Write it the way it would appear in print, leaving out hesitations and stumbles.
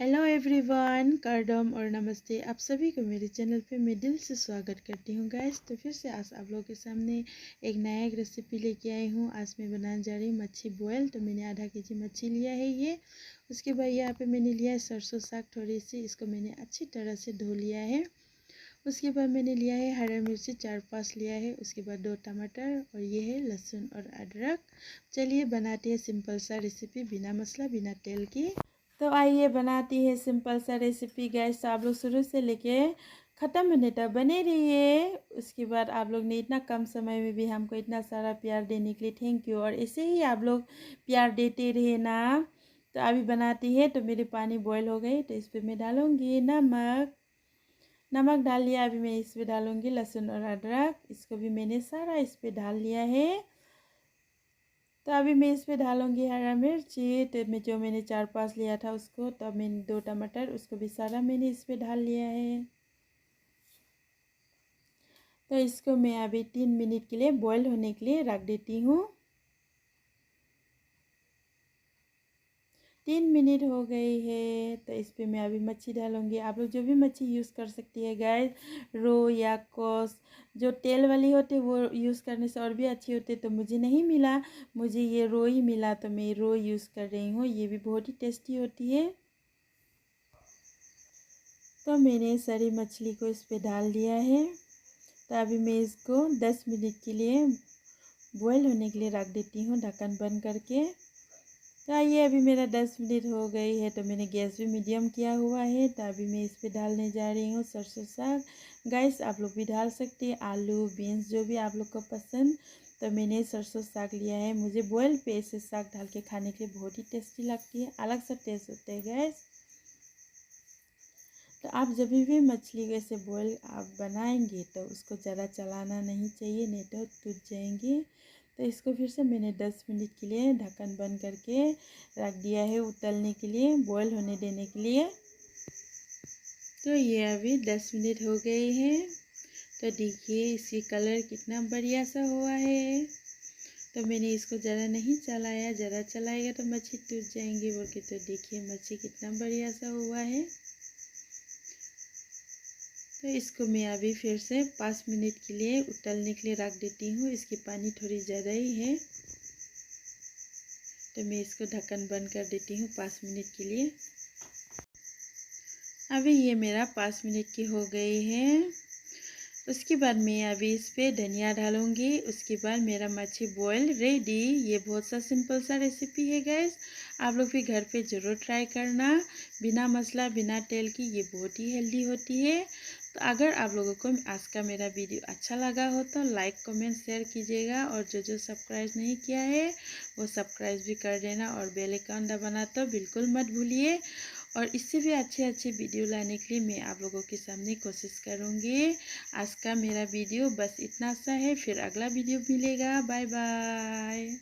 Hello everyone, करदम और नमस्ते। आप सभी को मेरे चैनल पे मैं दिल से स्वागत करती हूँ गाइस। तो फिर से आज आप लोगों के सामने एक नया रेसिपी लेके आई हूँ। आज मैं बनाने जा रही हूँ मच्छी बॉयल। तो मैंने आधा केजी मच्छी लिया है ये। उसके बाद यहाँ पे मैंने लिया है सरसों साग थोड़ी सी, इसको मैंने अच्छी तरह से धो लिया है। उसके बाद मैंने लिया है हरा मिर्ची 4-5 लिया है। उसके बाद 2 टमाटर और ये है लहसुन और अदरक। चलिए बनाते हैं सिंपल सा रेसिपी, बिना मसाला बिना तेल की। तो आइए बनाती है सिंपल सा रेसिपी गैस। तो आप लोग शुरू से लेके ख़त्म होने तक बने रहिए। उसके बाद आप लोग ने इतना कम समय में भी हमको इतना सारा प्यार देने के लिए थैंक यू। और ऐसे ही आप लोग प्यार देते रहे ना। तो अभी बनाती है। तो मेरी पानी बॉयल हो गई, तो इस पर मैं डालूँगी नमक डाल लिया। अभी मैं इस पर डालूँगी लहसुन और अदरक, इसको भी मैंने सारा इस पर डाल लिया है। तो अभी मैं इस पर डालूँगी हरा मिर्ची। तो मैंने 4-5 लिया था उसको। तो अब मैंने 2 टमाटर, उसको भी सारा मैंने इस पर डाल लिया है। तो इसको मैं अभी 3 मिनट के लिए बॉईल होने के लिए रख देती हूँ। 3 मिनट हो गई है। तो इस पर मैं अभी मच्छी डालूँगी। आप लोग जो भी मच्छी यूज़ कर सकती है गैस, रो या कॉस, जो तेल वाली होती है वो यूज़ करने से और भी अच्छी होती है। तो मुझे नहीं मिला, मुझे ये रो ही मिला, तो मैं रो यूज़ कर रही हूँ। ये भी बहुत ही टेस्टी होती है। तो मैंने सारी मछली को इस पर डाल दिया है। तो अभी मैं इसको 10 मिनट के लिए बॉईल होने के लिए रख देती हूँ ढक्कन बंद करके। तो ये अभी मेरा 10 मिनट हो गई है। तो मैंने गैस भी मीडियम किया हुआ है। तो अभी मैं इस पर डालने जा रही हूँ सरसों साग। गाइस आप लोग भी डाल सकते हैं आलू बीन्स, जो भी आप लोग को पसंद। तो मैंने सरसों साग लिया है। मुझे बॉयल पे ऐसे साग डाल के खाने के लिए बहुत ही टेस्टी लगती है, अलग सा टेस्ट होता है गैस। तो आप जब भी मछली को ऐसे बॉयल आप बनाएंगे तो उसको ज़्यादा चलाना नहीं चाहिए, नहीं तो टूट जाएंगी। तो इसको फिर से मैंने 10 मिनट के लिए ढक्कन बंद करके रख दिया है उतलने के लिए, बॉयल होने देने के लिए। तो ये अभी 10 मिनट हो गए हैं। तो देखिए इसकी कलर कितना बढ़िया सा हुआ है। तो मैंने इसको ज़रा नहीं चलाया, ज़रा चलाएगा तो मच्छी टूट जाएंगी बोल के। तो देखिए मच्छी कितना बढ़िया सा हुआ है। तो इसको मैं अभी फिर से 5 मिनट के लिए उतलने के लिए रख देती हूँ। इसकी पानी थोड़ी ज़्यादा ही है। तो मैं इसको ढक्कन बंद कर देती हूँ 5 मिनट के लिए। अभी ये मेरा 5 मिनट की हो गई है। उसके बाद मैं अभी इस पर धनिया डालूँगी। उसके बाद मेरा मच्छी बॉयल रेडी। ये बहुत सा सिंपल सा रेसिपी है गैस। आप लोग भी घर पे ज़रूर ट्राई करना, बिना मसाला बिना तेल की। ये बहुत ही हेल्दी होती है। तो अगर आप लोगों को आज का मेरा वीडियो अच्छा लगा हो तो लाइक कमेंट शेयर कीजिएगा। और जो सब्सक्राइब नहीं किया है वो सब्सक्राइब भी कर देना। और बेल आइकन दबाना तो बिल्कुल मत भूलिए। और इससे भी अच्छे अच्छे वीडियो लाने के लिए मैं आप लोगों के सामने कोशिश करूँगी। आज का मेरा वीडियो बस इतना सा है, फिर अगला वीडियो मिलेगा। Bye bye.